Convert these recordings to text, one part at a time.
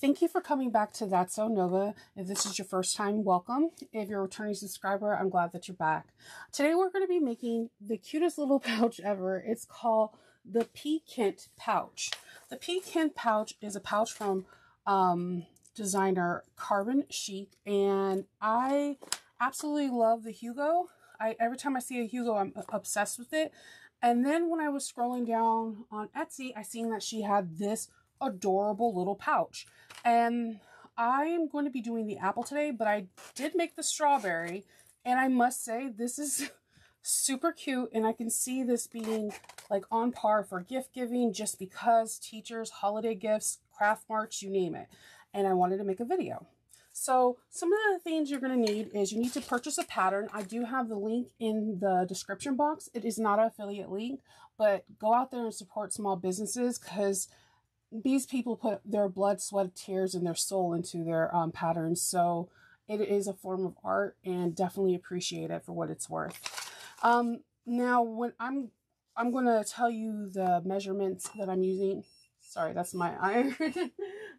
Thank you for coming back to That's So Nova. If this is your first time, welcome. If you're a returning subscriber, I'm glad that you're back. Today we're going to be making the cutest little pouch ever. It's called the P. Kent pouch. The P. Kent pouch is a pouch from designer Carbon Chic, and I absolutely love the Hugo. Every time I see a Hugo, I'm obsessed with it. And then when I was scrolling down on Etsy, I seen that she had this adorable little pouch. And I am going to be doing the apple today, but I did make the strawberry. And I must say, this is super cute. And I can see this being like on par for gift giving, just because teachers, holiday gifts, craft marks, you name it. And I wanted to make a video. So some of the things you're going to need is you need to purchase a pattern. I do have the link in the description box. It is not an affiliate link, but go out there and support small businesses, because these people put their blood, sweat, tears, and their soul into their patterns. So it is a form of art, and definitely appreciate it for what it's worth. Now, when I'm going to tell you the measurements that I'm using. Sorry, that's my iron.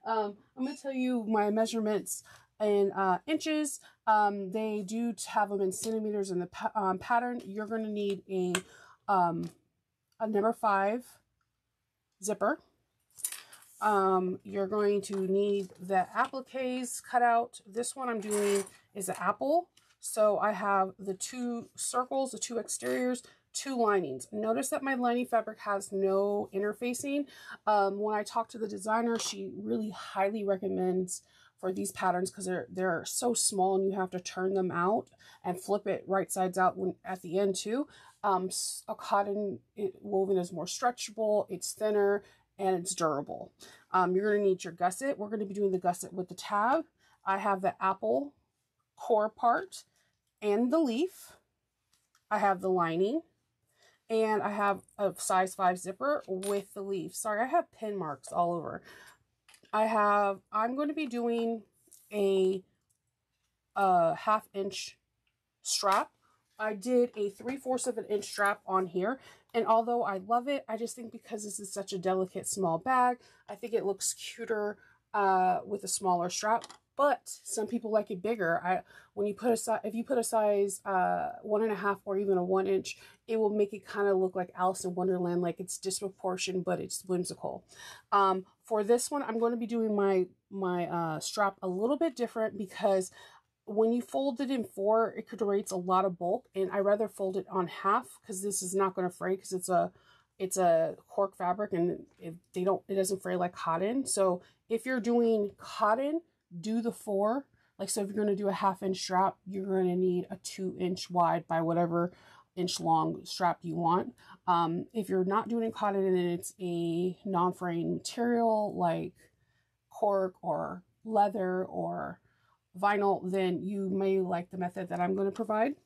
I'm going to tell you my measurements in inches. They do have them in centimeters in the pattern. You're going to need a number 5 zipper. You're going to need the appliques cut out. This one I'm doing is an apple. So I have the 2 circles, the 2 exteriors, 2 linings. Notice that my lining fabric has no interfacing. When I talked to the designer, she really highly recommends for these patterns, because they're so small and you have to turn them out and flip it right sides out at the end too. A cotton woven is more stretchable, it's thinner, and it's durable. You're going to need your gusset. We're going to be doing the gusset with the tab. I have the apple core part and the leaf. I have the lining. And I have a size 5 zipper with the leaf. Sorry, I have pin marks all over. I'm going to be doing a 1/2 inch strap. I did a 3/4 of an inch strap on here. And although I love it, I just think because this is such a delicate small bag, I think it looks cuter with a smaller strap. But some people like it bigger. When you put if you put a size 1.5 or even a 1 inch, it will make it kind of look like Alice in Wonderland, like it's disproportionate, but it's whimsical. For this one, I'm going to be doing my strap a little bit different, because when you fold it in 4, it creates a lot of bulk, and I rather fold it on half, because this is not going to fray, because it's a cork fabric, and it doesn't fray like cotton. So if you're doing cotton, do the 4. Like, so if you're going to do a 1/2 inch strap, you're going to need a 2 inch wide by whatever inch long strap you want. If you're not doing cotton and it's a non-fraying material like cork or leather or vinyl, then you may like the method that I'm going to provide.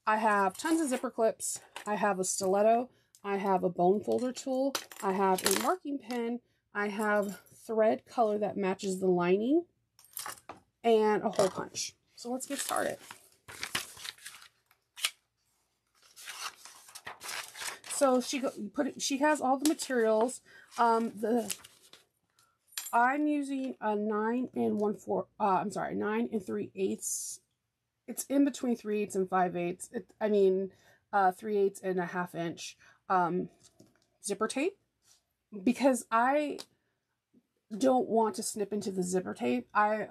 I have tons of zipper clips. I have a stiletto. I have a bone folder tool. I have a marking pen. I have thread color that matches the lining, and a hole punch. So let's get started. So she has all the materials. I'm using a 9 3/8. It's in between 3/8 and 5/8. 3/8 and a 1/2 inch zipper tape, because I don't want to snip into the zipper tape. I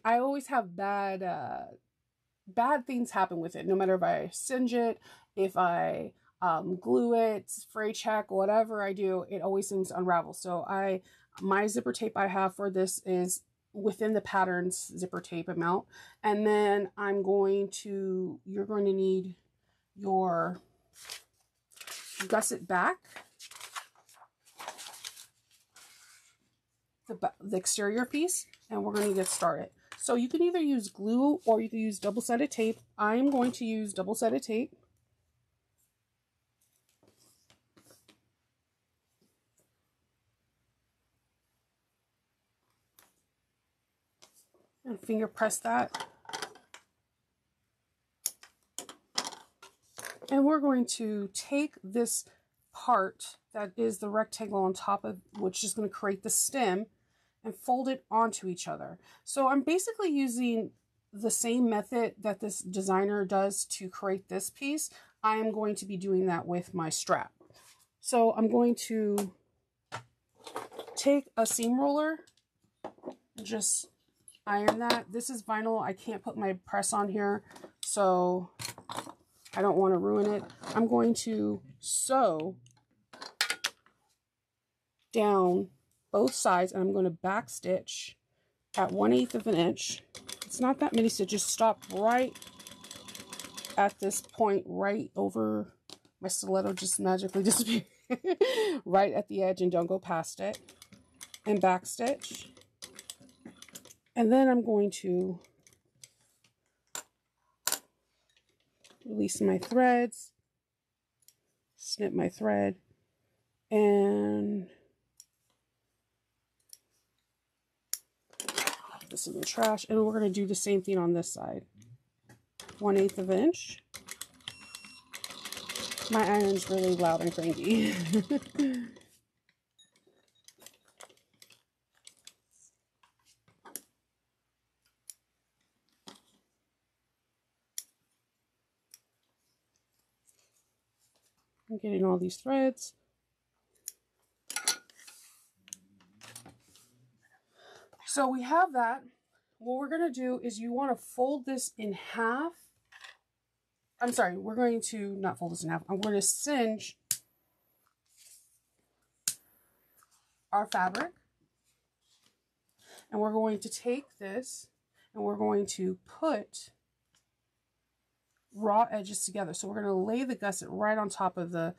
always have bad things happen with it. No matter if I singe it, if I glue it, fray check, whatever I do, it always seems to unravel. So my zipper tape I have for this is within the pattern's zipper tape amount. And then you're going to need your gusset back, the exterior piece, and we're going to get started. So you can either use glue or you can use double-sided tape. I'm going to use double-sided tape. And finger press that. And we're going to take this part that is the rectangle on top of which is going to create the stem and fold it onto each other. So I'm basically using the same method that this designer does to create this piece. I am going to be doing that with my strap. So I'm going to take a seam roller and just iron that. This is vinyl. I can't put my press on here, so I don't want to ruin it. I'm going to sew down both sides, and I'm going to back stitch at 1/8 of an inch. It's not that many stitches. Stop right at this point, right over my stiletto just magically disappeared. Right at the edge, and don't go past it. And back stitch. And then I'm going to release my threads, snip my thread, and put this in the trash. And we're going to do the same thing on this side. 1/8 of an inch. My iron's really loud and cranky. I'm getting all these threads. So we have that. What we're going to do is you want to fold this in half. I'm sorry, we're going to not fold this in half. I'm going to cinch our fabric. And we're going to take this and we're going to put raw edges together. So we're going to lay the gusset right on top of the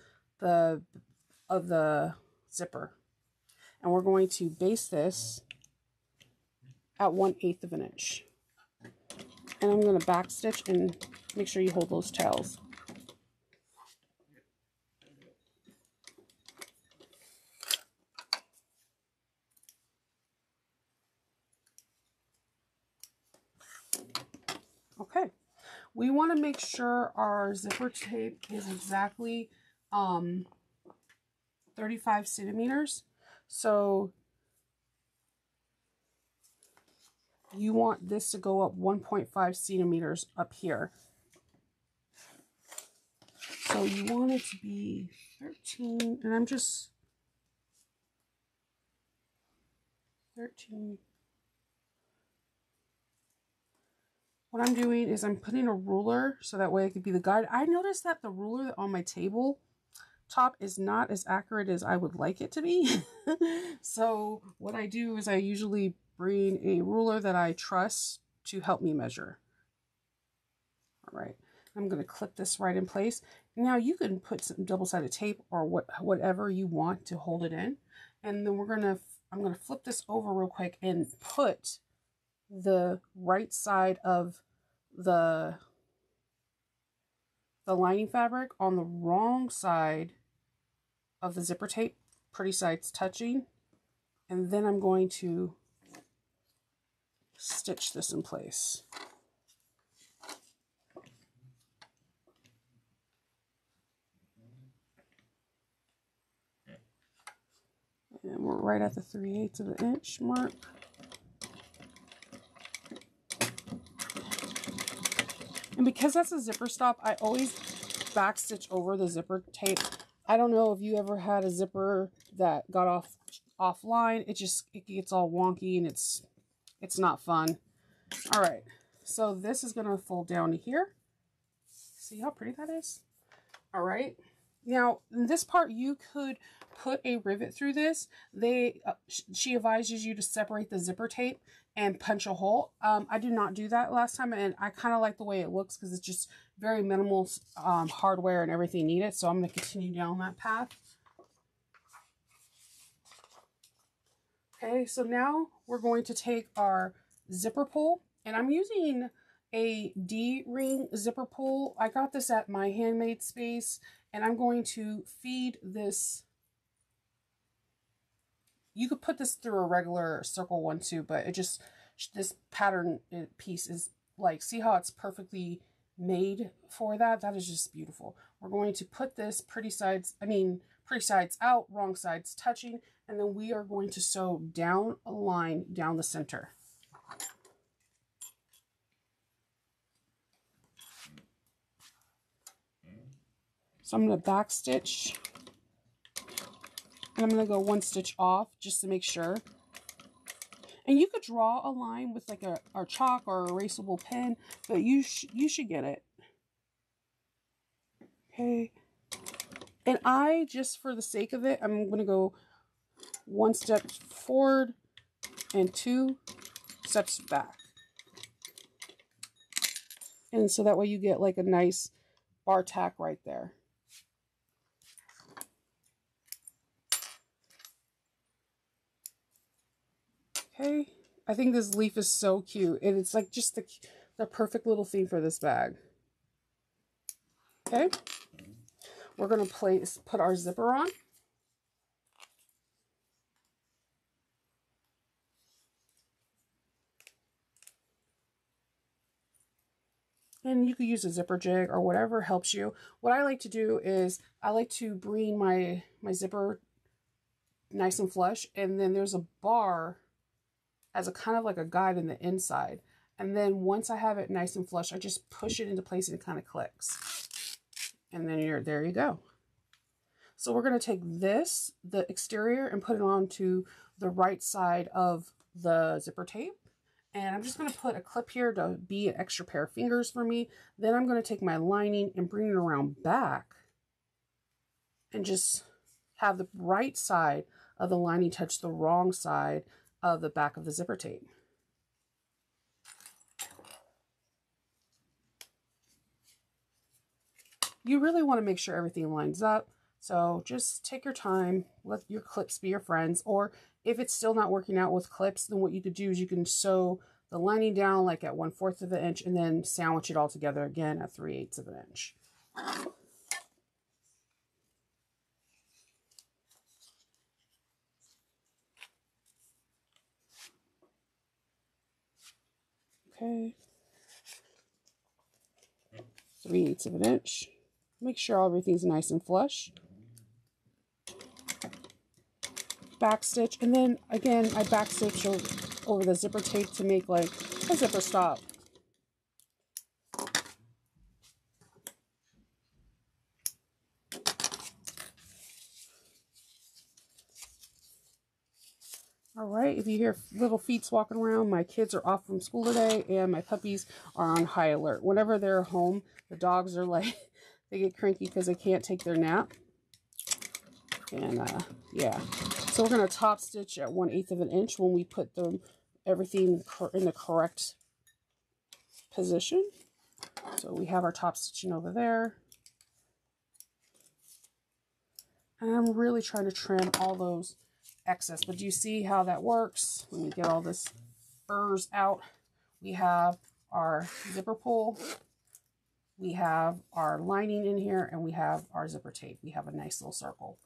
zipper. And we're going to base this at 1/8 of an inch. And I'm going to back stitch and make sure you hold those tails. Okay. We want to make sure our zipper tape is exactly 35 centimeters. So you want this to go up 1.5 centimeters up here. So you want it to be 13, and I'm just 13. What I'm doing is I'm putting a ruler so that way it could be the guide. I noticed that the ruler on my table top is not as accurate as I would like it to be. So what I do is I usually bring a ruler that I trust to help me measure. All right, I'm going to clip this right in place. Now you can put some double-sided tape or whatever you want to hold it in. And then I'm going to flip this over real quick and put the right side of the lining fabric on the wrong side of the zipper tape, pretty sides touching, and then I'm going to stitch this in place. And we're right at the 3/8 of an inch mark. And because that's a zipper stop, I always back stitch over the zipper tape. I don't know if you ever had a zipper that got offline. It gets all wonky and it's not fun. All right, so this is gonna fold down to here. See how pretty that is? All right. Now, in this part, you could put a rivet through this. She advises you to separate the zipper tape and punch a hole. I did not do that last time, and I kind of like the way it looks because it's just very minimal hardware and everything needed. So I'm going to continue down that path. Okay, so now we're going to take our zipper pull, and I'm using a D-ring zipper pull. I got this at my Handmade Space, and I'm going to feed this. You could put this through a regular circle one too, but this pattern piece is like, see how it's perfectly made for that? That is just beautiful. We're going to put this pretty sides out, wrong sides touching, and then we are going to sew down a line down the center. So I'm going to back stitch, and I'm going to go one stitch off just to make sure. And you could draw a line with like a chalk or erasable pen, but you should get it. Okay. And I, just for the sake of it, I'm going to go one step forward and 2 steps back. And so that way you get like a nice bar tack right there. Okay, I think this leaf is so cute, and it's like just the perfect little theme for this bag. Okay, we're gonna put our zipper on. And you could use a zipper jig or whatever helps you. What I like to do is I like to bring my zipper nice and flush, and then there's a bar as a kind of like a guide in the inside. And then once I have it nice and flush, I just push it into place and it kind of clicks. And then there you go. So we're going to take this, the exterior, and put it onto the right side of the zipper tape. And I'm just going to put a clip here to be an extra pair of fingers for me. Then I'm going to take my lining and bring it around back and just have the right side of the lining touch the wrong side of the back of the zipper tape. You really want to make sure everything lines up. So just take your time, let your clips be your friends. Or if it's still not working out with clips, then what you could do is you can sew the lining down like at 1/4 of an inch and then sandwich it all together again at 3/8 of an inch. Okay. 3/8 of an inch. Make sure everything's nice and flush. Back stitch, and then again I back stitch over the zipper tape to make like a zipper stop. All right, if you hear little feet walking around, my kids are off from school today and my puppies are on high alert. Whenever they're home, the dogs are like, they get cranky because they can't take their nap. And yeah, so we're going to top stitch at 1/8 of an inch when we put everything in the correct position. So we have our top stitching over there. And I'm really trying to trim all those excess, but do you see how that works? When we get all this burrs out, we have our zipper pull, we have our lining in here, and we have our zipper tape. We have a nice little circle.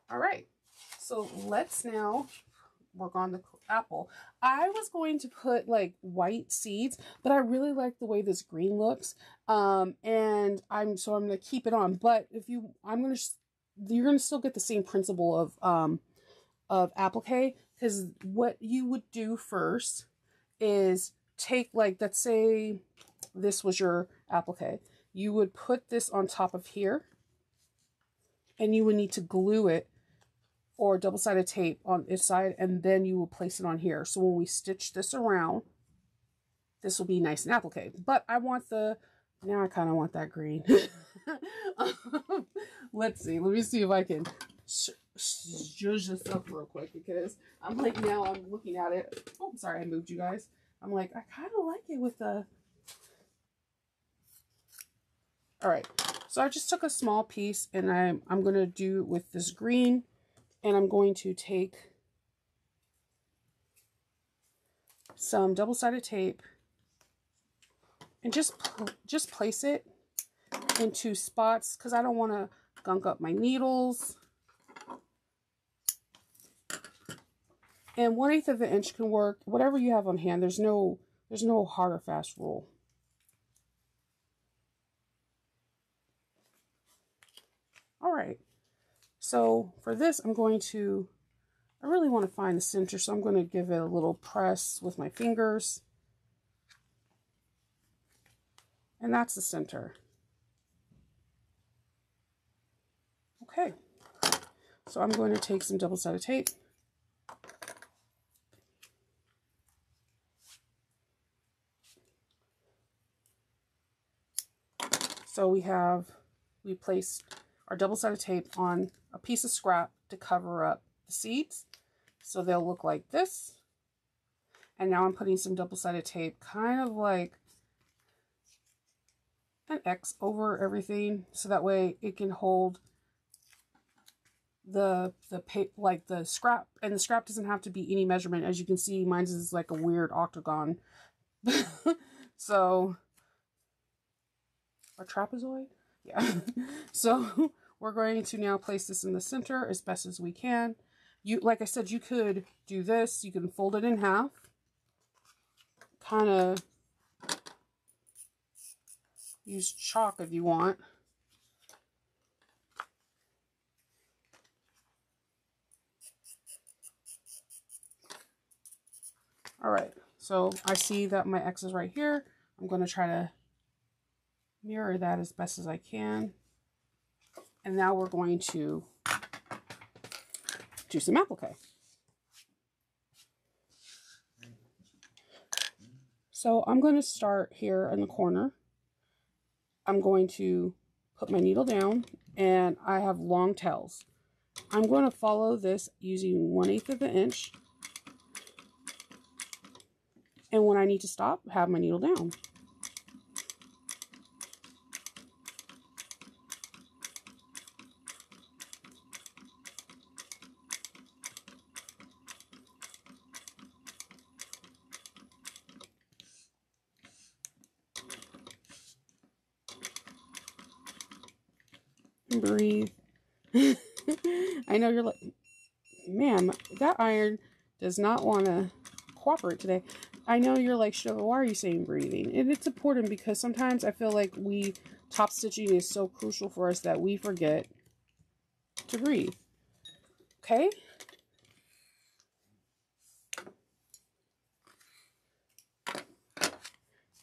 All right, so let's now work on the apple. I was going to put like white seeds, but I really like the way this green looks, and I'm going to keep it on. But if you're going to still get the same principle of applique, because what you would do first is take, like, let's say this was your applique. You would put this on top of here, and you would need to glue it or double-sided tape on its side, and then you will place it on here. So when we stitch this around, this will be nice and applique. But I want now I kind of want that green. Let's see. Let me see if I can judge this up real quick, because I'm like, now I'm looking at it. Oh, sorry, I moved you guys. I'm like, I kind of like it with the... All right. So I just took a small piece, and I'm going to do with this green, and I'm going to take some double-sided tape and just place it in 2 spots, because I don't want to gunk up my needles. And 1/8 of an inch can work. Whatever you have on hand. There's no hard or fast rule. So for this, I really want to find the center, so I'm going to give it a little press with my fingers. And that's the center. Okay, so I'm going to take some double-sided tape. So we placed our double-sided tape on a piece of scrap to cover up the seeds. So they'll look like this. And now I'm putting some double-sided tape, kind of like an X over everything, so that way it can hold the scrap, and the scrap doesn't have to be any measurement. As you can see, mine's is like a weird octagon. So, a trapezoid? Yeah. So we're going to now place this in the center as best as we can. Like I said, you could do this. You can fold it in half. Kind of use chalk if you want. All right, so I see that my X is right here. I'm going to try to mirror that as best as I can. And now we're going to do some applique. So I'm going to start here in the corner. I'm going to put my needle down, and I have long tails. I'm going to follow this using 1/8 of an inch. And when I need to stop, have my needle down. And breathe. I know you're like, ma'am, that iron does not want to cooperate today. I know you're like, Sugar, why are you saying breathing? And it's important because sometimes I feel like top stitching is so crucial for us that we forget to breathe. Okay?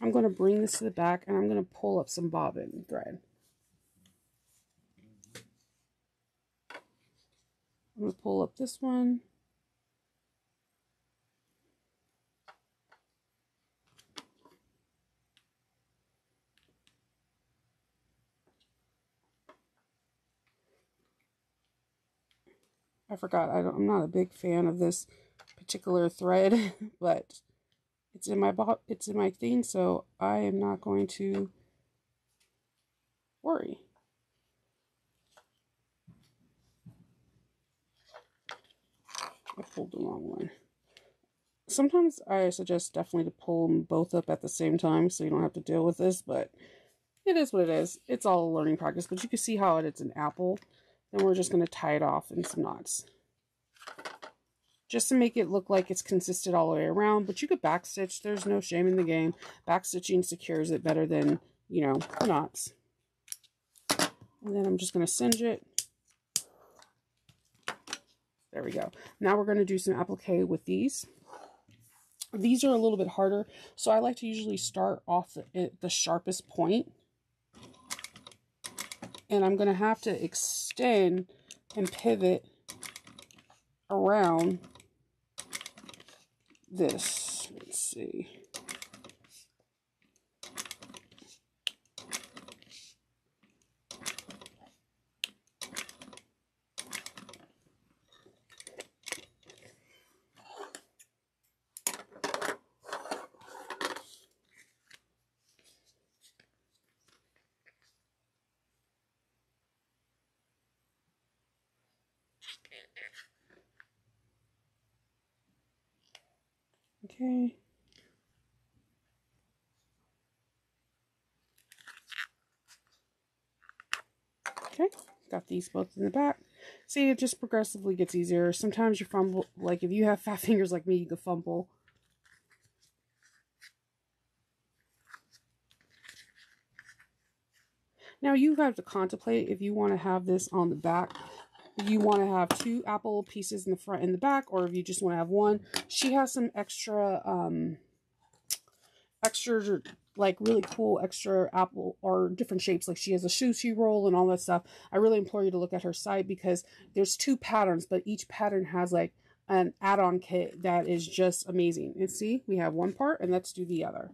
I'm going to bring this to the back, and I'm going to pull up some bobbin thread. I'm going to pull up this one. I forgot, I'm not a big fan of this particular thread, but it's in my thing, so I am not going to worry. I pulled the wrong one. Sometimes I suggest definitely to pull them both up at the same time so you don't have to deal with this, but it is what it is. It's all a learning practice, but you can see how it's an apple. Then we're just going to tie it off in some knots, just to make it look like it's consistent all the way around. But you could backstitch. There's no shame in the game. Backstitching secures it better than, you know, knots. And then I'm just going to singe it. There we go. Now we're going to do some applique with these. These are a little bit harder, so I like to usually start off the sharpest point. And I'm going to have to extend and pivot around this. Let's see. Okay. Okay, got these both in the back. See, it just progressively gets easier. Sometimes you fumble, like if you have fat fingers like me, you could fumble. Now you have to contemplate if you want to have this on the back if you want to have 2 apple pieces in the front and the back, or if you just want to have one. She has some extra, like really cool extra apple or different shapes. Like she has a sushi roll and all that stuff. I really implore you to look at her site because there's 2 patterns, but each pattern has like an add-on kit that is just amazing. And see, we have one part and let's do the other.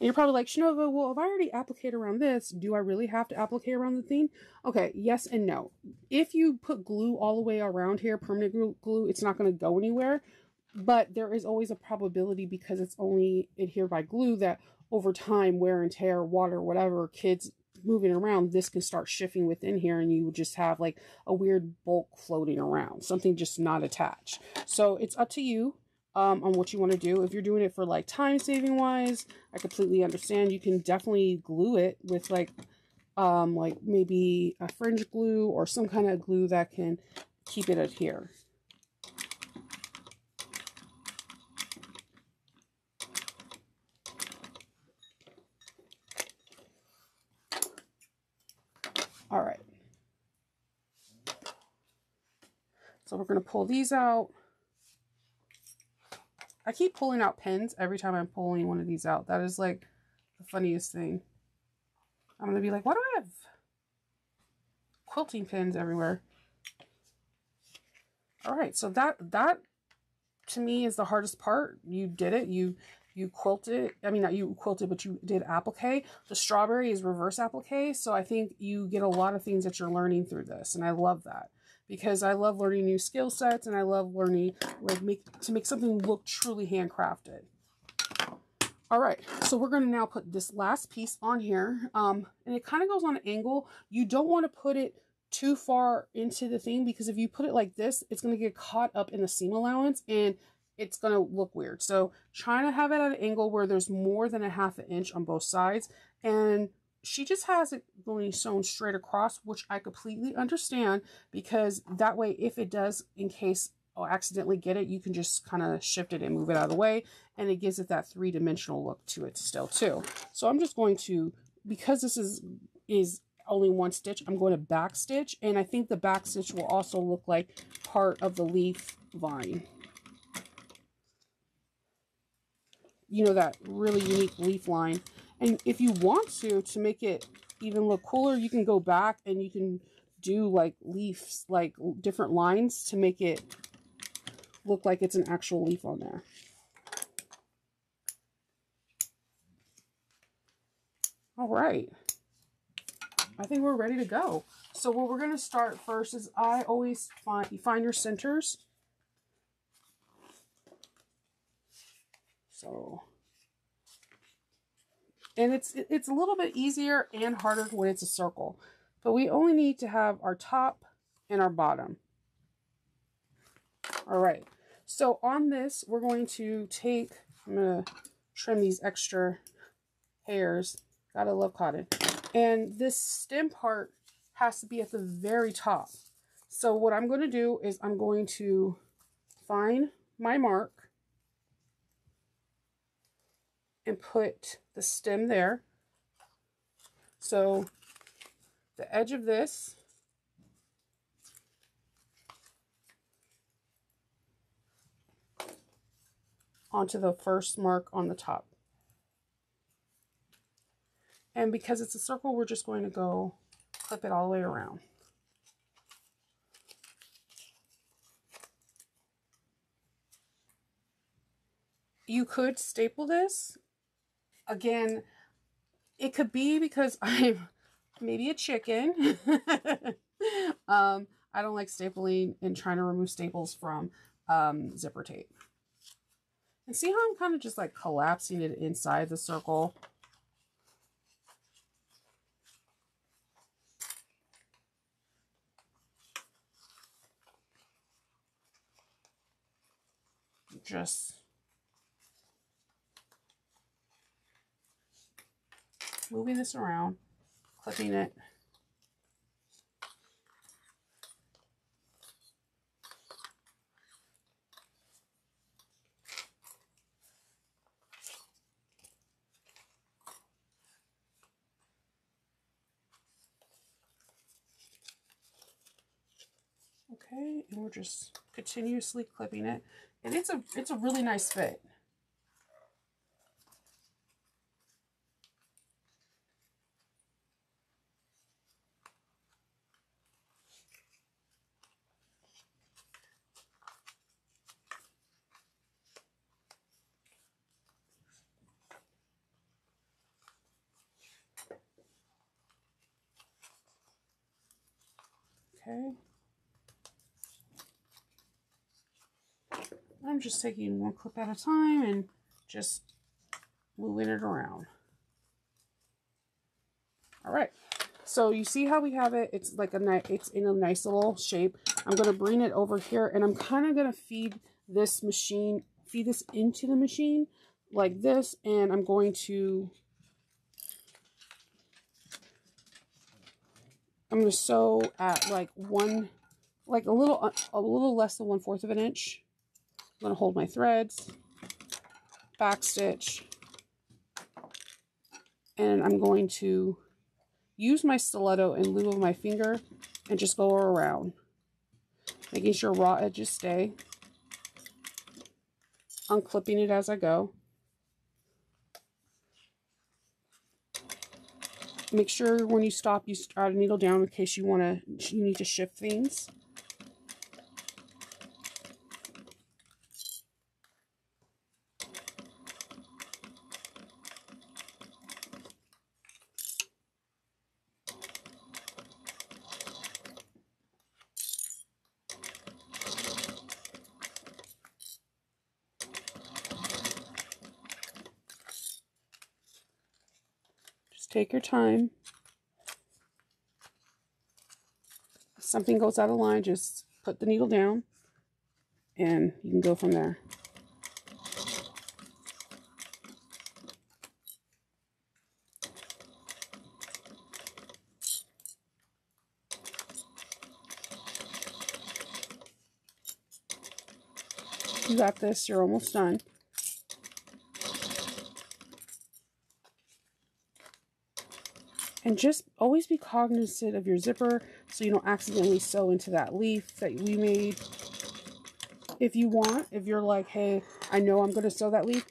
And you're probably like, Shinova, well, if I already applique around this, do I really have to applique around the thing? Okay, yes and no. If you put glue all the way around here, permanent glue, it's not going to go anywhere. But there is always a probability, because it's only adhered by glue, that over time, wear and tear, water, whatever, kids moving around, this can start shifting within here and you would just have like a weird bulk floating around, something just not attached. So it's up to you on what you want to do. If you're doing it for like time saving wise, I completely understand. You can definitely glue it with like maybe a fringe glue or some kind of glue that can keep it adhere. All right. So we're going to pull these out. I keep pulling out pins every time I'm pulling one of these out. That is like the funniest thing. I'm going to be like, why do I have quilting pins everywhere? All right. So that to me is the hardest part. You did it. You quilted. I mean, not you quilted, but you did applique. The strawberry is reverse applique. So I think you get a lot of things that you're learning through this. And I love that, because I love learning new skill sets, and I love learning like to make something look truly handcrafted. All right, so we're going to now put this last piece on here, and it kind of goes on an angle. You don't want to put it too far into the thing, because if you put it like this, it's going to get caught up in the seam allowance and it's going to look weird. So trying to have it at an angle where there's more than a ½ inch on both sides. And she just has it going sewn straight across, which I completely understand, because that way, if it does, in case I'll accidentally get it, you can just kind of shift it and move it out of the way, and it gives it that 3-dimensional look to it still too. So I'm just going to, because this is only 1 stitch, I'm going to back stitch, and I think the back stitch will also look like part of the leaf vine. You know, that really unique leaf line. And if you want to make it even look cooler, you can go back and you can do like leaves, like different lines to make it look like it's an actual leaf on there. All right. I think we're ready to go. So what we're going to start first is, I always find your centers. So, and it's a little bit easier and harder when it's a circle, but we only need to have our top and our bottom. All right. So on this, we're going to take, I'm going to trim these extra hairs. Gotta love cotton. And this stem part has to be at the very top. So what I'm going to do is I'm going to find my mark and put the stem there. So the edge of this onto the first mark on the top. And because it's a circle, we're just going to go clip it all the way around. You could staple this. Again, it could be because I'm maybe a chicken. I don't like stapling and trying to remove staples from zipper tape. And see how I'm kind of just like collapsing it inside the circle? Just moving this around, clipping it. Okay, and we're just continuously clipping it. And it's a really nice fit. Okay. I'm just taking one clip at a time and just moving it around. All right. So you see how we have it? It's like it's in a nice little shape. I'm going to bring it over here and I'm kind of going to feed this into the machine like this. And I'm going to sew at like a little less than 1/4 of an inch. I'm going to hold my threads, back stitch, and I'm going to use my stiletto in lieu of my finger and just go around, making sure raw edges stay, unclipping it as I go. Make sure when you stop, you add a needle down in case you need to shift things. Take your time. If something goes out of line, just put the needle down and you can go from there. You got this, you're almost done. And just always be cognizant of your zipper so you don't accidentally sew into that leaf that we made. If you're like, hey, I know I'm going to sew that leaf,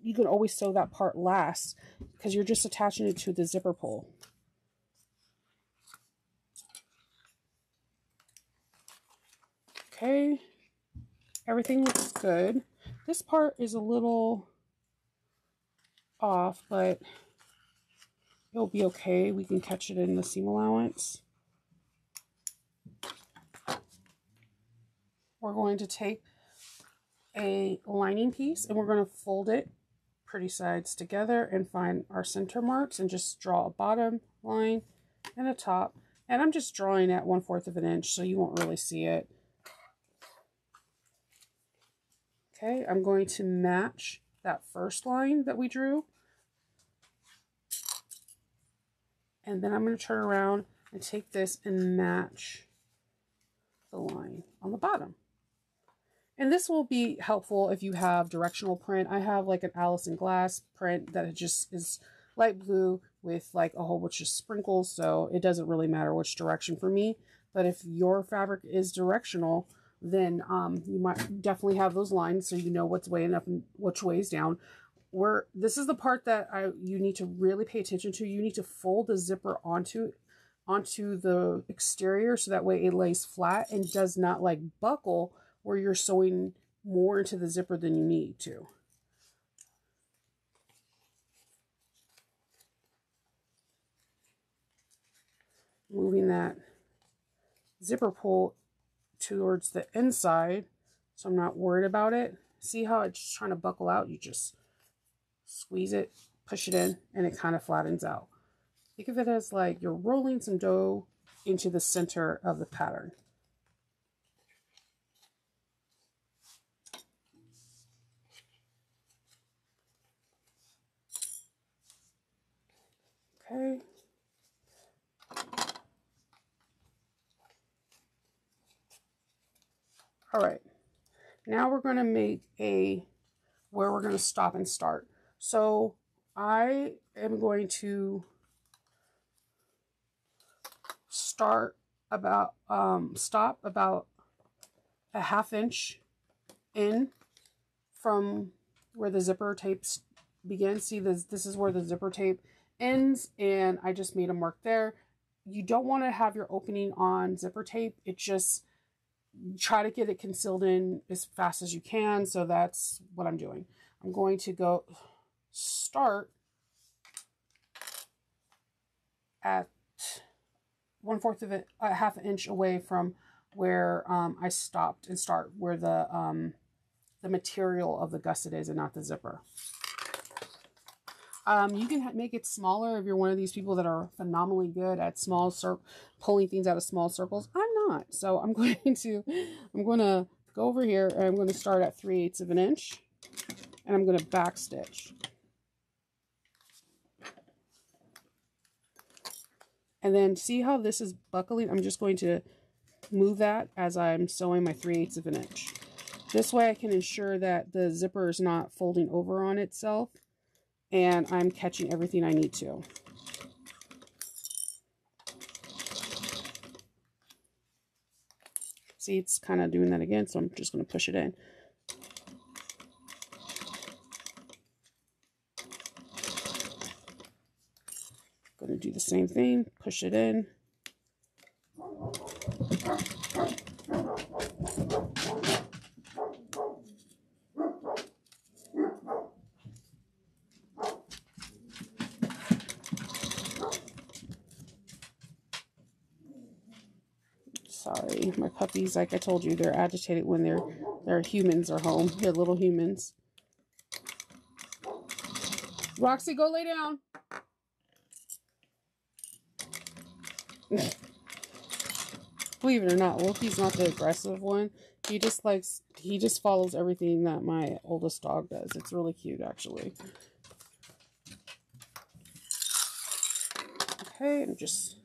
you can always sew that part last because you're just attaching it to the zipper pull. Okay, everything looks good. This part is a little off, but it'll be okay. We can catch it in the seam allowance. We're going to take a lining piece and we're going to fold it pretty sides together and find our center marks and just draw a bottom line and a top. And I'm just drawing at 1/4 of an inch so you won't really see it. Okay, I'm going to match that first line that we drew. And then I'm going to turn around and take this and match the line on the bottom. And this will be helpful if you have directional print. I have like an Allison Glass print that just is light blue with like a whole bunch of sprinkles. So it doesn't really matter which direction for me. But if your fabric is directional, then you might definitely have those lines so you know what's way up and which way is down. This is the part that you need to really pay attention to. You need to fold the zipper onto the exterior so that way it lays flat and does not like buckle where you're sewing more into the zipper than you need to. Moving that zipper pull towards the inside so I'm not worried about it. See how it's trying to buckle out? You just squeeze it, push it in, and it kind of flattens out. Think of it as like you're rolling some dough into the center of the pattern. Okay. All right. Now we're going to make where we're going to stop and start. So I am going to stop about a 1/2 inch in from where the zipper tapes begin. See, this is where the zipper tape ends, and I just made a mark there. You don't want to have your opening on zipper tape. It just, try to get it concealed in as fast as you can. So that's what I'm doing. I'm going to go start at 1/4 of it, a 1/2 inch away from where I stopped, and start where the material of the gusset is and not the zipper. You can make it smaller if you're one of these people that are phenomenally good at pulling things out of small circles. I'm not. So I'm going to go over here, and I'm going to start at 3/8 of an inch, and I'm going to back stitch. And then see how this is buckling? I'm just going to move that as I'm sewing my 3/8 of an inch. This way I can ensure that the zipper is not folding over on itself, and I'm catching everything I need to. See, it's kind of doing that again, so I'm just going to push it in. Going to do the same thing, push it in. Sorry, my puppies, like I told you, they're agitated when their humans are home. They're little humans. Roxy, go lay down. Believe it or not, Wolfie's not the aggressive one. He just follows everything that my oldest dog does. It's really cute, actually. Okay, I'm just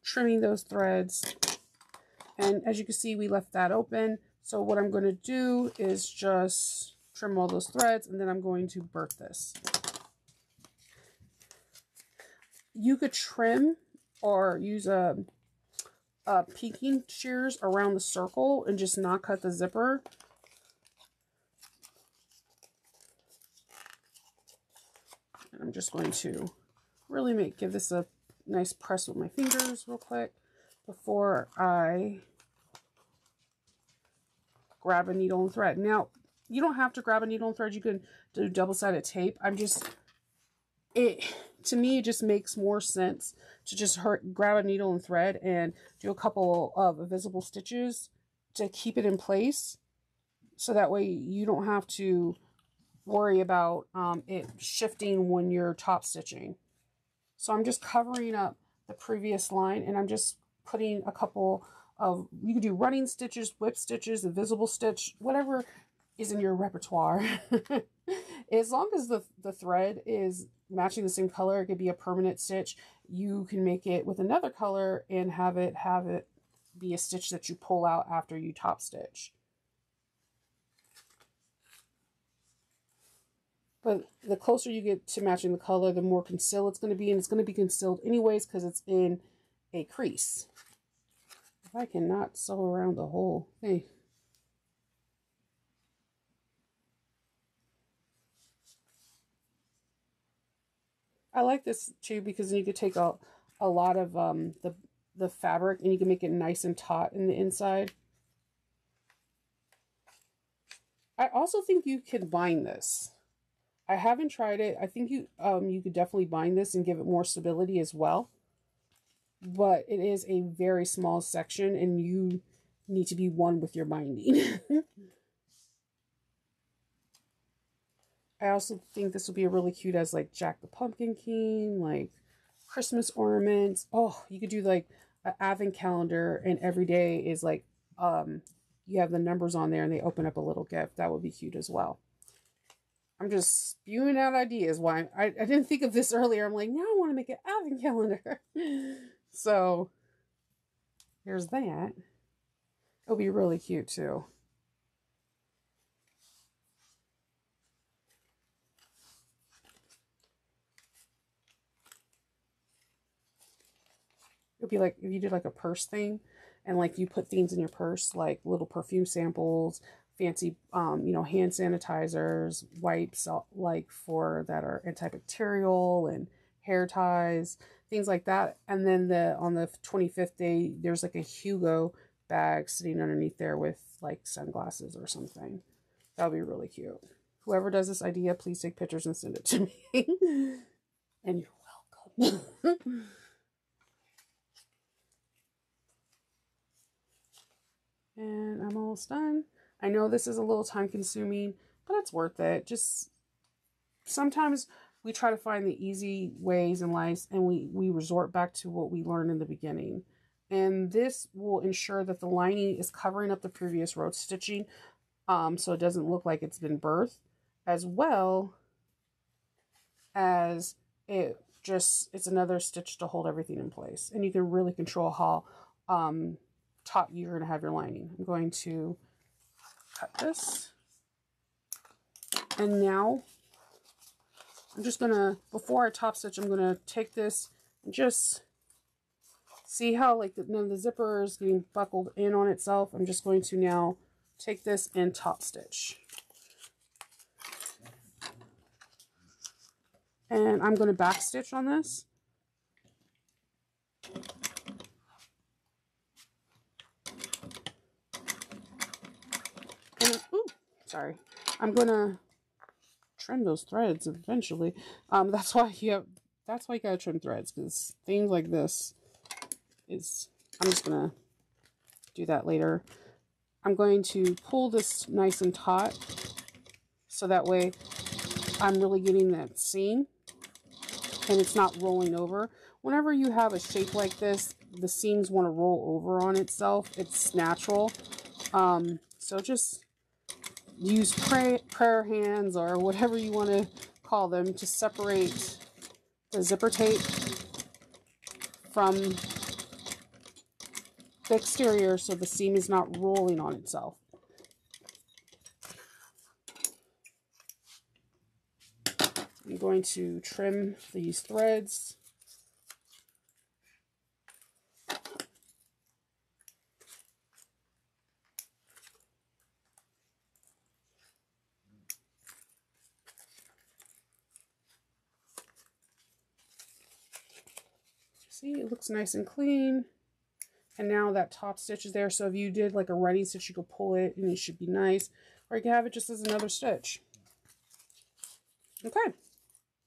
trimming those threads. And as you can see, we left that open. So what I'm going to do is just trim all those threads, and then I'm going to burp this. You could trim or use a peeking shears around the circle and just not cut the zipper. And I'm just going to really give this a nice press with my fingers real quick before I grab a needle and thread. Now, you don't have to grab a needle and thread. You can do double-sided tape. To me, it just makes more sense to just grab a needle and thread and do a couple of invisible stitches to keep it in place. So that way you don't have to worry about it shifting when you're top stitching. So I'm just covering up the previous line, and I'm just putting a couple of, you can do running stitches, whip stitches, invisible stitch, whatever is in your repertoire. As long as the thread is matching the same color, it could be a permanent stitch. You can make it with another color and have it be a stitch that you pull out after you top stitch. But the closer you get to matching the color, the more concealed it's going to be, and it's going to be concealed anyways because it's in a crease. If I cannot sew around the whole thing. I like this too because you could take a lot of the fabric and you can make it nice and taut in the inside. I also think you can bind this. I haven't tried it. I think you could definitely bind this and give it more stability as well. But it is a very small section and you need to be one with your binding. I also think this would be really cute as like Jack the Pumpkin King, like Christmas ornaments. Oh, you could do like an advent calendar and every day is like, you have the numbers on there and they open up a little gift. That would be cute as well. I'm just spewing out ideas. Why I didn't think of this earlier. I'm like, now I want to make an advent calendar. So here's that. It'll be really cute too. It'd be like if you did like a purse thing and like you put things in your purse, like little perfume samples, fancy, you know, hand sanitizers, wipes, like for that are antibacterial, and hair ties, things like that. And then on the 25th day, there's like a Hugo bag sitting underneath there with like sunglasses or something. That would be really cute. Whoever does this idea, please take pictures and send it to me. And you're welcome. And I'm almost done. I know this is a little time consuming, but it's worth it. Just sometimes we try to find the easy ways in life, and we resort back to what we learned in the beginning. And this will ensure that the lining is covering up the previous row stitching, so it doesn't look like it's been birthed, as well as it's another stitch to hold everything in place. And you can really control how taut you're going to have your lining. I'm going to cut this. And now I'm just going to, before I top stitch, I'm going to take this and just see how like none of the zipper is getting buckled in on itself. I'm just going to now take this and top stitch. And I'm going to back stitch on this. And, ooh, sorry. I'm going to trim those threads eventually. That's why you gotta trim threads, because things like this I'm just gonna do that later. I'm going to pull this nice and taut, so that way I'm really getting that seam and it's not rolling over. Whenever you have a shape like this, the seams want to roll over on itself. It's natural. So just use prayer hands or whatever you want to call them to separate the zipper tape from the exterior so the seam is not rolling on itself. I'm going to trim these threads. See, it looks nice and clean. And now that top stitch is there, so if you did like a running stitch, you could pull it and it should be nice. Or you can have it just as another stitch. Okay,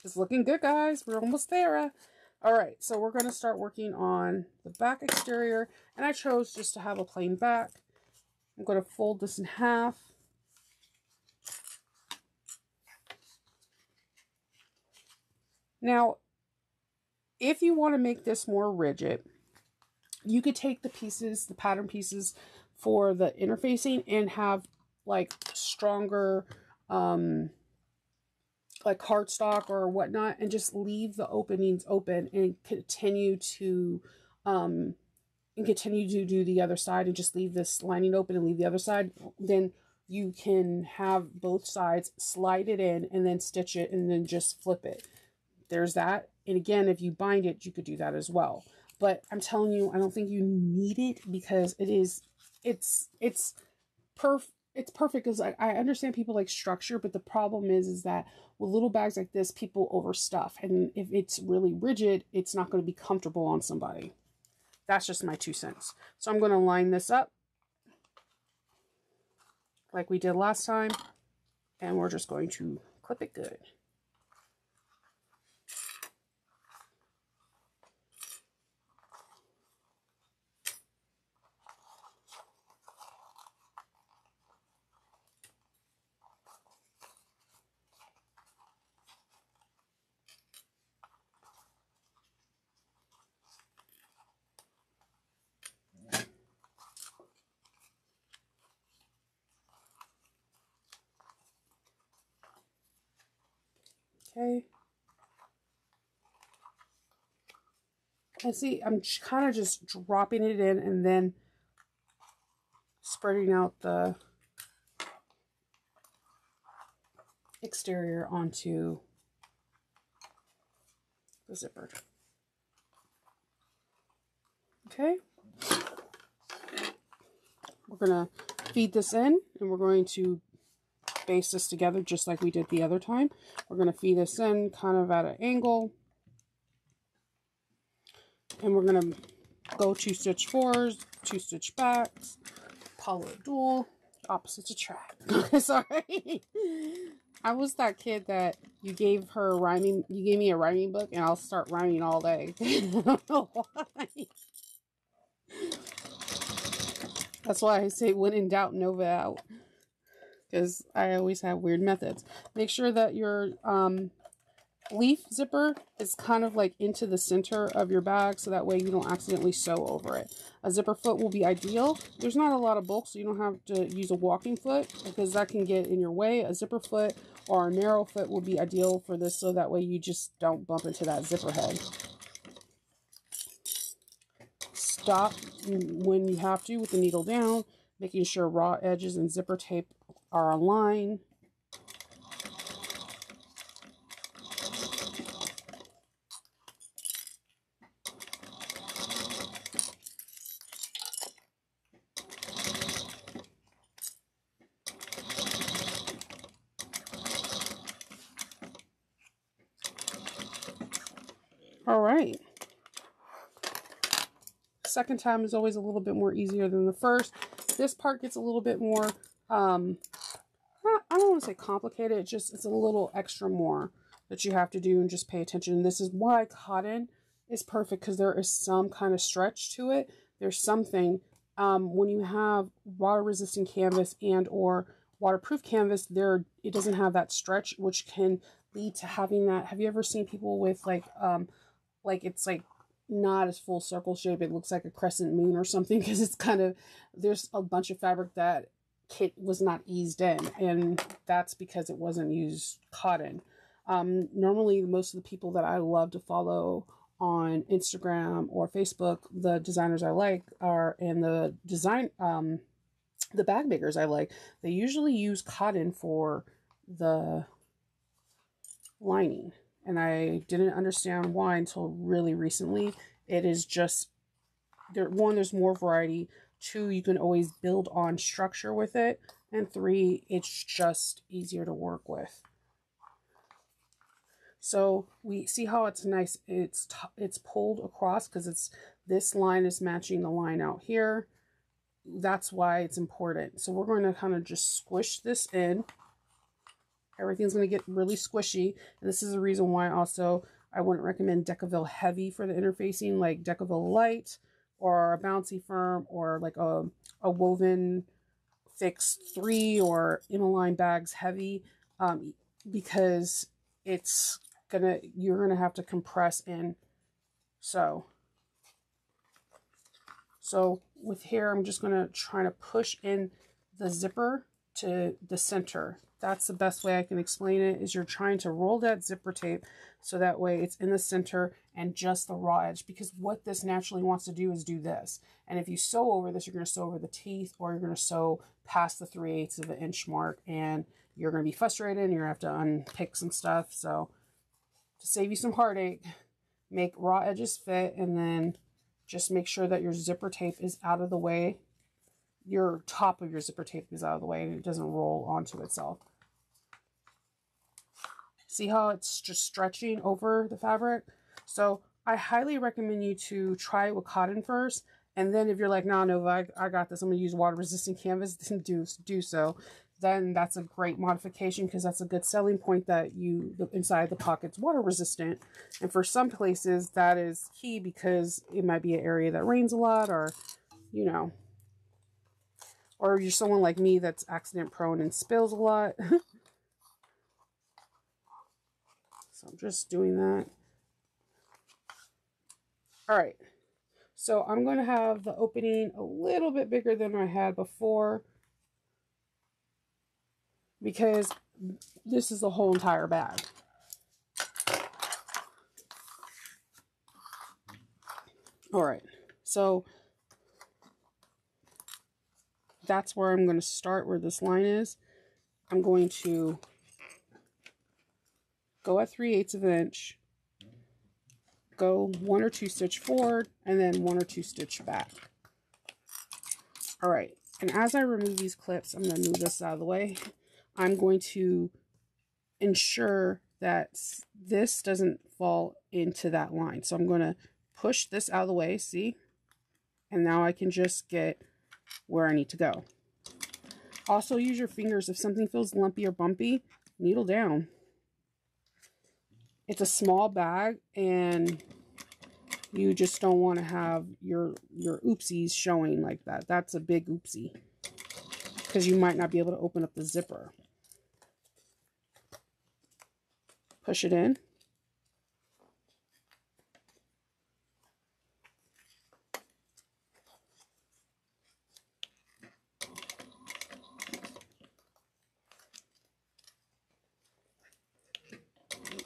it's looking good, guys. We're almost there. All right, so we're going to start working on the back exterior. And I chose just to have a plain back. I'm going to fold this in half. Now, if you want to make this more rigid, you could take the pieces, the pattern pieces for the interfacing, and have like stronger, like cardstock or whatnot, and just leave the openings open and continue to do the other side, and just leave this lining open and leave the other side. Then you can have both sides, slide it in, and then stitch it, and then just flip it. There's that. And again, if you bind it, you could do that as well. But I'm telling you, I don't think you need it, because it's perfect. It's perfect, because I understand people like structure, but the problem is that with little bags like this, people overstuff. And if it's really rigid, it's not going to be comfortable on somebody. That's just my 2 cents. So I'm going to line this up like we did last time, and we're just going to clip it good. Okay. And see, I'm kind of just dropping it in and then spreading out the exterior onto the zipper. Okay. we're going to feed this in, and we're going to baste this together just like we did the other time. We're going to feed this in kind of at an angle, and we're going to go 2 stitch fours, 2 stitch backs, poly dual, opposites attract. Sorry. I was that kid that you gave me a rhyming book and I'll start rhyming all day. I don't know why. That's why I say when in doubt, Nova out. Because I always have weird methods. Make sure that your leaf zipper is kind of like into the center of your bag, so that way you don't accidentally sew over it. A zipper foot will be ideal. There's not a lot of bulk, so you don't have to use a walking foot because that can get in your way. A zipper foot or a narrow foot will be ideal for this, so that way you just don't bump into that zipper head. Stop when you have to with the needle down, making sure raw edges and zipper tape are aligned. All right. Second time is always a little bit more easier than the first. This part gets a little bit more, I don't want to say complicated. It's a little extra more that you have to do and just pay attention. This is why cotton is perfect, because there is some kind of stretch to it. There's something, when you have water resistant canvas and or waterproof canvas, it doesn't have that stretch, which can lead to having that. Have you ever seen people with like it's like not as full circle shape, it looks like a crescent moon or something, because it's kind of, there's a bunch of fabric that was not eased in, and that's because it wasn't used cotton. Normally most of the people that I love to follow on Instagram or Facebook, the designers I like are, and the bag makers I like, they usually use cotton for the lining. And I didn't understand why until really recently. It is just, there's more variety. 2, you can always build on structure with it. And 3, it's just easier to work with. So we see how it's nice. It's pulled across because this line is matching the line out here. That's why it's important. So we're going to kind of just squish this in. Everything's going to get really squishy, and this is the reason why also I wouldn't recommend Decaville Heavy for the interfacing, like Decaville Light or a Bouncy Firm or like a Woven Fix 3 or Imoline Bags Heavy, because you're gonna have to compress in. So with here, I'm just gonna try to push in the zipper to the center. That's the best way I can explain it, is you're trying to roll that zipper tape so that way it's in the center and just the raw edge, because what this naturally wants to do is do this. And if you sew over this, you're going to sew over the teeth, or you're going to sew past the 3/8 of an inch mark, and you're going to be frustrated and you're going to have to unpick some stuff. So to save you some heartache, make raw edges fit, and then just make sure that your zipper tape is out of the way. Your top of your zipper tape is out of the way and it doesn't roll onto itself. See how it's just stretching over the fabric? So I highly recommend you to try it with cotton first. And then if you're like, no, Nova, I got this, I'm going to use water resistant canvas, then do so. Then that's a great modification, because that's a good selling point that the inside the pocket's water resistant. And for some places that is key, because it might be an area that rains a lot, or, you know, or you're someone like me that's accident prone and spills a lot. So I'm just doing that. All right. So I'm going to have the opening a little bit bigger than I had before, because this is the whole entire bag. All right. So that's where I'm going to start, where this line is. I'm going to go at 3/8 of an inch, go 1 or 2 stitch forward, and then 1 or 2 stitch back. All right, And as I remove these clips, I'm going to move this out of the way. I'm going to ensure that this doesn't fall into that line. So I'm going to push this out of the way, see? And now I can just get where I need to go. Also use your fingers. If something feels lumpy or bumpy, needle down. It's a small bag and you just don't want to have your oopsies showing like that. That's a big oopsie because you might not be able to open up the zipper. Push it in.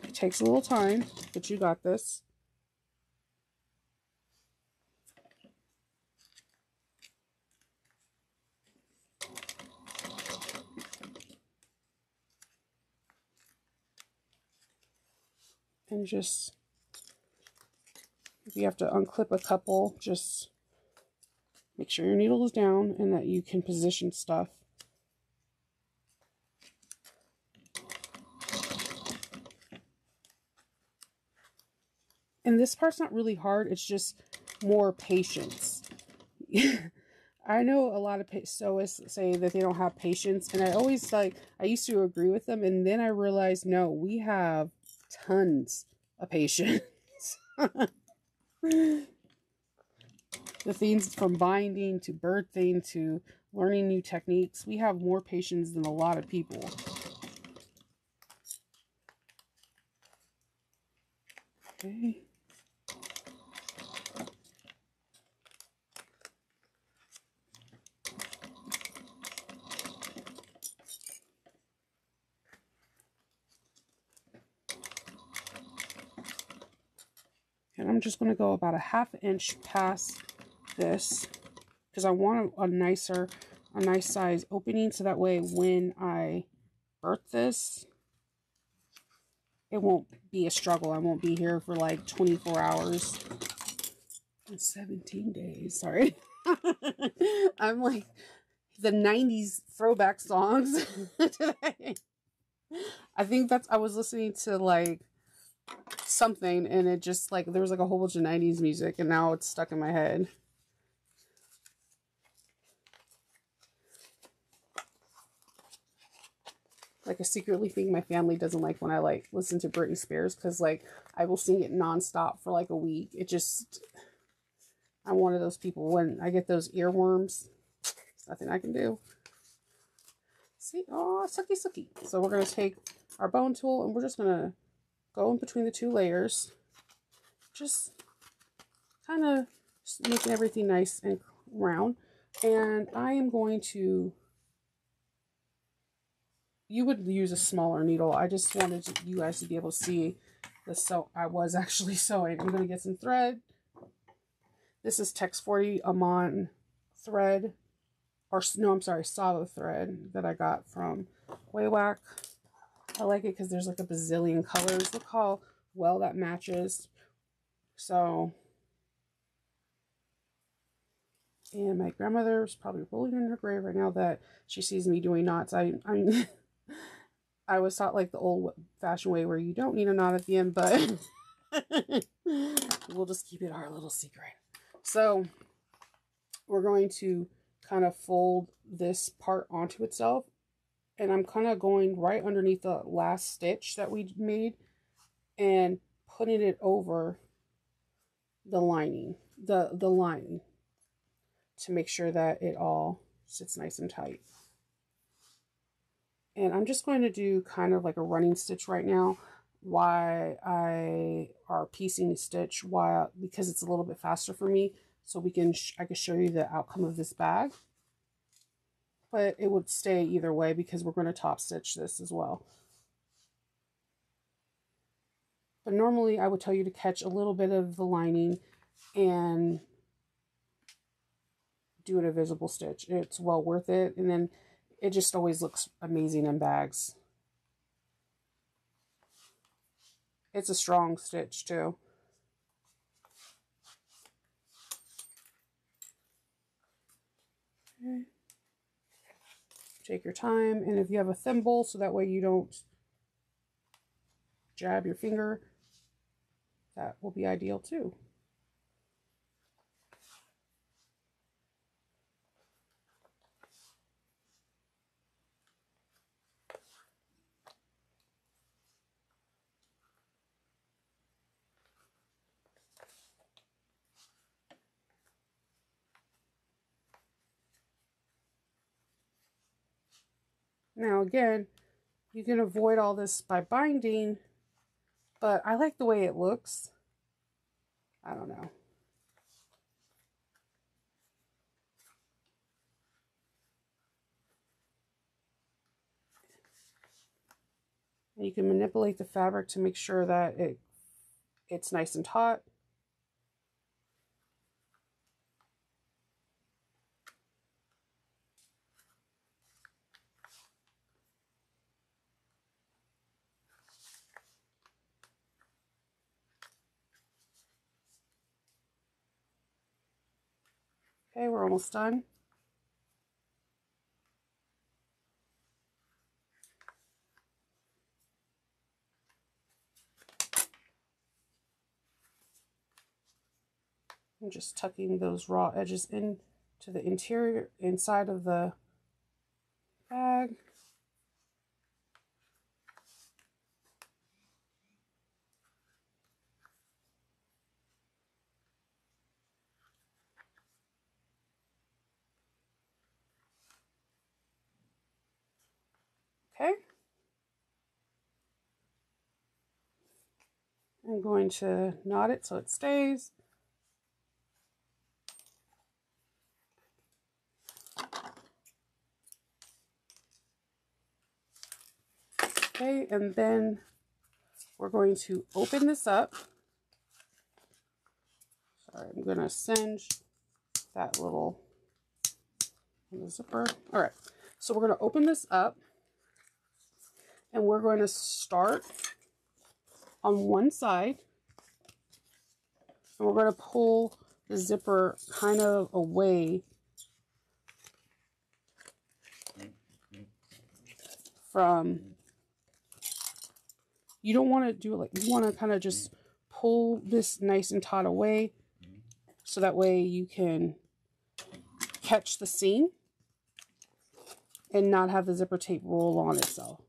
It takes a little time, but you got this. And just, if you have to unclip a couple, just make sure your needle is down and that you can position stuff. And this part's not really hard, it's just more patience. I know a lot of sewists say that they don't have patience, and I always I used to agree with them, and then I realized, no, we have tons of patience. The things from binding to birthing to learning new techniques, we have more patience than a lot of people. Okay. And I'm just going to go about a ½ inch past this because I want a nice size opening, so that way when I birth this, it won't be a struggle. I won't be here for like 24 hours and 17 days. Sorry. I'm like the 90s throwback songs today. I think I was listening to like something and it just like there was like a whole bunch of 90s music and now it's stuck in my head. Like I secretly think my family doesn't like when I like listen to Britney Spears because like I will sing it nonstop for like a week. It just, I'm one of those people when I get those earworms, there's nothing I can do. See, oh, sucky sucky. So we're going to take our bone tool and we're just going to go in between the two layers. Just kind of making everything nice and round. And I am going to, you would use a smaller needle. I just wanted you guys to be able to see this. So I was actually sewing. I'm going to get some thread. This is Tex 40 Amon thread. Or no, I'm sorry, Savo thread that I got from Waywack. I like it because there's like a bazillion colors. Look how well that matches. So, and my grandmother's probably rolling in her grave right now that she sees me doing knots. I was taught like the old-fashioned way where you don't need a knot at the end, but we'll just keep it our little secret. So we're going to kind of fold this part onto itself, and I'm kind of going right underneath the last stitch that we made and putting it over the lining, the lining, to make sure that it all sits nice and tight. And I'm just going to do kind of like a running stitch right now while I are piecing the stitch, because it's a little bit faster for me, so I can show you the outcome of this bag. But it would stay either way because we're going to top stitch this as well. But normally I would tell you to catch a little bit of the lining and do an invisible stitch. It's well worth it. And then it just always looks amazing in bags. It's a strong stitch too. Okay. Take your time, and if you have a thimble, so that way you don't jab your finger, that will be ideal too. Now again, you can avoid all this by binding, but I like the way it looks. I don't know. And you can manipulate the fabric to make sure that it's nice and taut. Okay, we're almost done. I'm just tucking those raw edges in to the interior, inside of the bag. Okay. I'm going to knot it so it stays. Okay, and then we're going to open this up. Sorry, I'm going to singe that little zipper. All right, so we're going to open this up, and we're going to start on one side, and we're going to pull the zipper kind of away from, you don't want to do it like, you want to kind of just pull this nice and taut away, so that way you can catch the seam and not have the zipper tape roll on itself.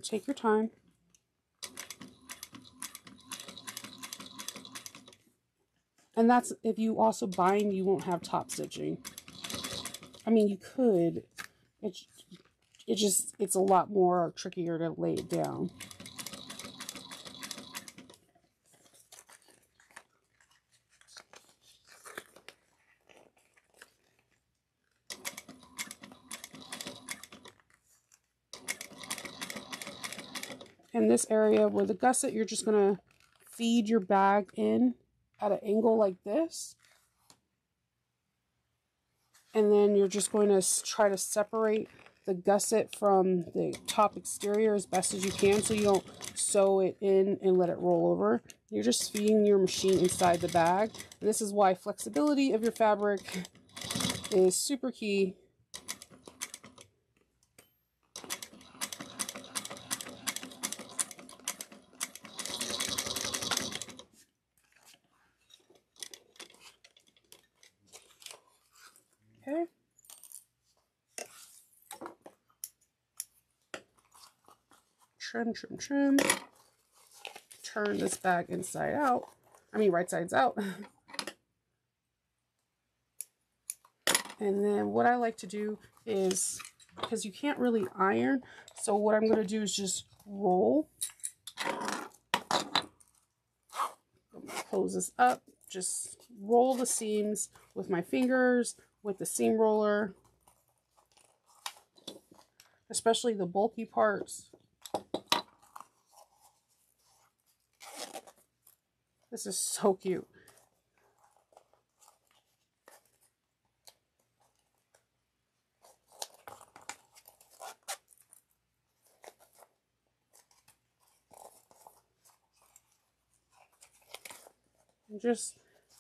Take your time. And that's, if you also bind, you won't have top stitching. I mean, you could. It's a lot more trickier to lay it down. In this area with the gusset, you're just going to feed your bag in at an angle like this. And then you're just going to try to separate the gusset from the top exterior as best as you can, so you don't sew it in and let it roll over. You're just feeding your machine inside the bag. And this is why flexibility of your fabric is super key. Okay. Trim, trim, trim. Turn this bag inside out. I mean, right sides out. And then what I like to do is, because you can't really iron, so what I'm going to do is just roll. Close this up. Just roll the seams with my fingers, with the seam roller, especially the bulky parts. This is so cute. And just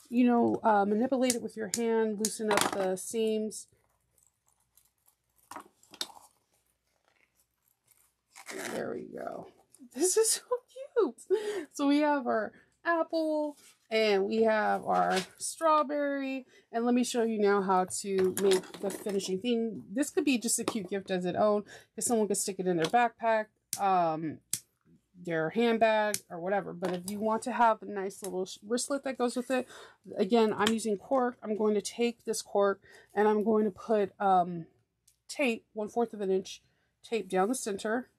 you know, manipulate it with your hand, loosen up the seams. There we go. This is so cute. So we have our apple and we have our strawberry. And let me show you now how to make the finishing thing. This could be just a cute gift as its own, because someone could stick it in their backpack, their handbag, or whatever. But if you want to have a nice little wristlet that goes with it, again, I'm using cork. I'm going to take this cork and I'm going to put tape, 1/4 of an inch tape down the center.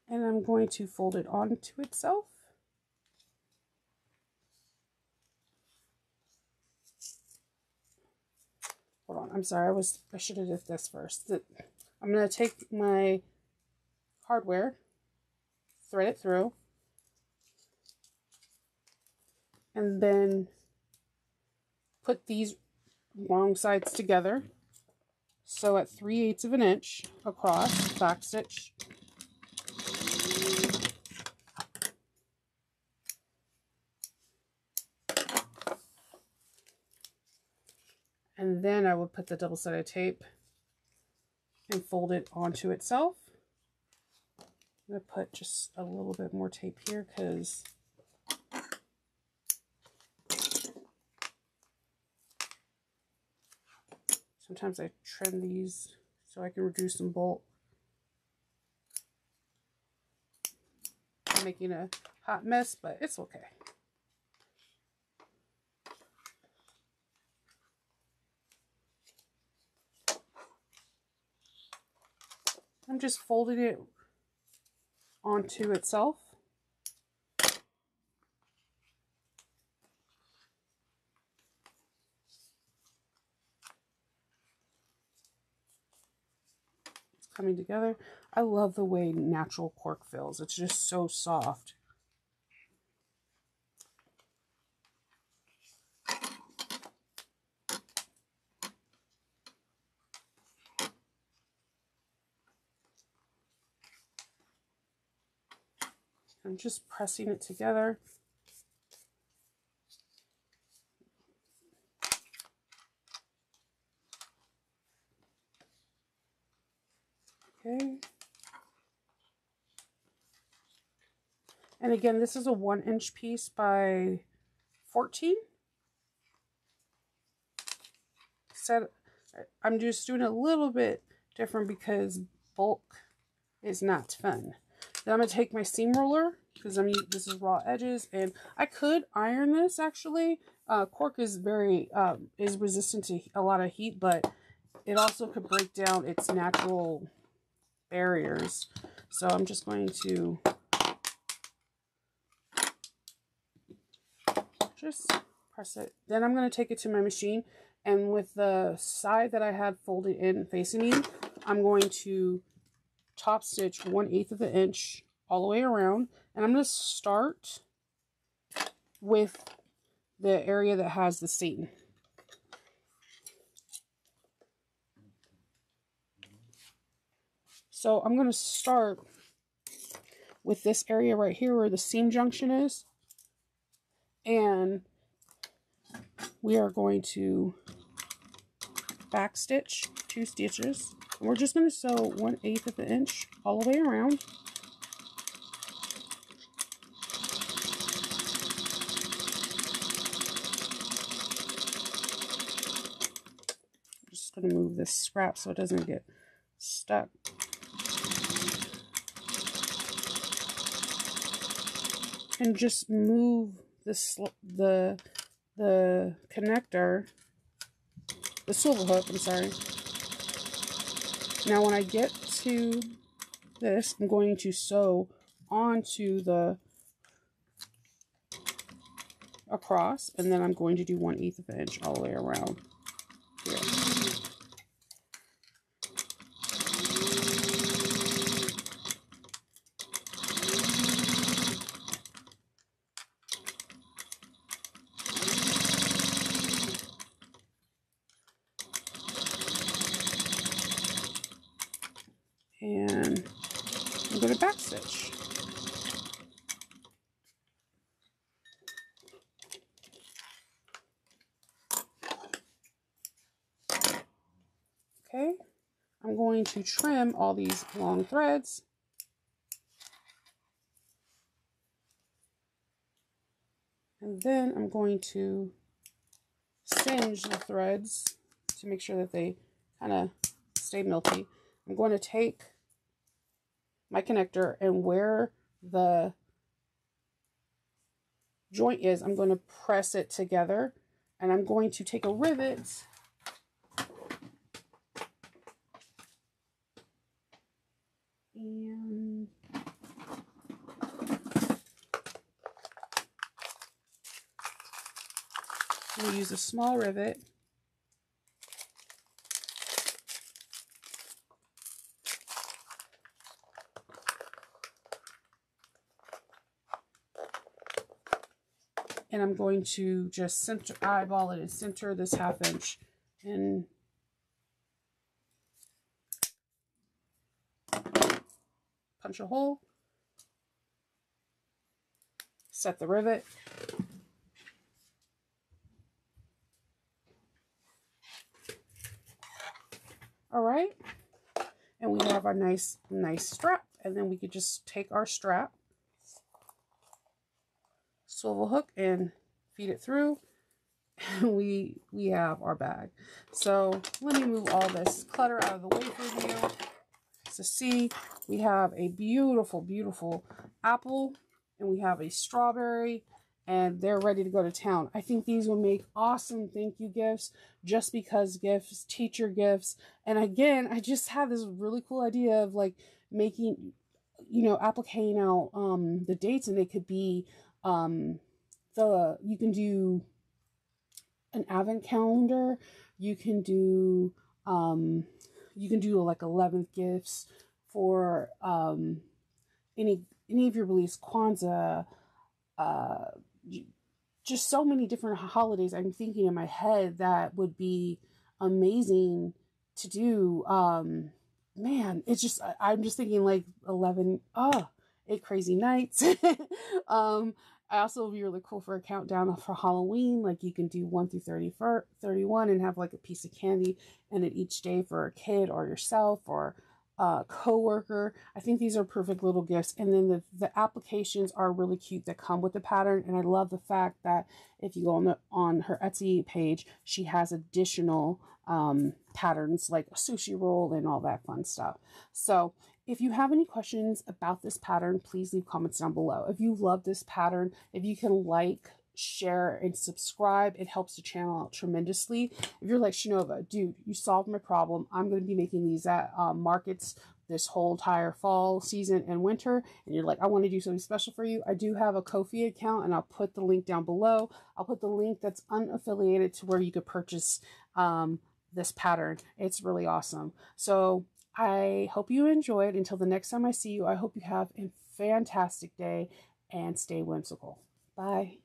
And I'm going to fold it onto itself. Hold on, I'm sorry, I should have did this first. I'm going to take my hardware, thread it through, and then put these long sides together. So at 3/8 of an inch across, back stitch. And then I will put the double-sided tape and fold it onto itself. I'm going to put just a little bit more tape here because sometimes I trim these so I can reduce some bulk. I'm making a hot mess, but it's okay. I'm just folding it onto itself. It's coming together. I love the way natural cork feels. It's just so soft. I'm just pressing it together. Okay. And again, this is a 1-inch piece by 14. I'm just doing a little bit different because bulk is not fun. Then I'm going to take my seam roller, because this is raw edges, and I could iron this actually. Cork is very is resistant to a lot of heat, but it also could break down its natural barriers. So I'm just going to just press it. Then I'm going to take it to my machine, and with the side that I had folded in facing me, I'm going to top stitch 1/8 of an inch all the way around, and I'm going to start with the area that has the seam. So I'm going to start with this area right here where the seam junction is, and we are going to back stitch 2 stitches. And we're just going to sew 1/8 of an inch all the way around. I'm just going to move this scrap so it doesn't get stuck. And just move the connector, the swivel hook, I'm sorry. Now when I get to this, I'm going to sew onto the across, and then I'm going to do 1/8 of an inch all the way around here. And I'm going to back stitch. Okay, I'm going to trim all these long threads. And then I'm going to singe the threads to make sure that they kind of stay milky. I'm going to take my connector, and where the joint is, I'm going to press it together, and I'm going to take a rivet and I'm going to use a small rivet. And I'm going to just center, eyeball it and center this 1/2 inch and punch a hole, set the rivet, all right, and we have our nice strap. And then we could just take our strap, swivel hook, and feed it through, and we have our bag. So let me move all this clutter out of the way for you. So see, we have a beautiful apple, and we have a strawberry, and they're ready to go to town. I think these will make awesome thank you gifts, just because gifts, teacher gifts. And again, I just have this really cool idea of like making, you know, appliquing out the dates, and it could be you can do an advent calendar, you can do like 11th gifts for any of your beliefs, Kwanzaa, just so many different holidays I'm thinking in my head that would be amazing to do. Man, it's just, I'm just thinking like 8 crazy nights. I also would be really cool for a countdown for Halloween. Like you can do 1 through 31 and have like a piece of candy in it each day for a kid or yourself or a co-worker. I think these are perfect little gifts. And then the applications are really cute that come with the pattern. And I love the fact that if you go on her Etsy page, she has additional patterns like a sushi roll and all that fun stuff. So if you have any questions about this pattern, please leave comments down below. If you love this pattern, if you can like, share, and subscribe, it helps the channel out tremendously. If you're like, Shenova, dude, you solved my problem. I'm going to be making these at markets this whole entire fall season and winter, and you're like, I want to do something special for you. I do have a Ko-fi account, and I'll put the link down below. I'll put the link that's unaffiliated to where you could purchase this pattern. It's really awesome. So I hope you enjoyed. Until the next time I see you, I hope you have a fantastic day and stay whimsical. Bye.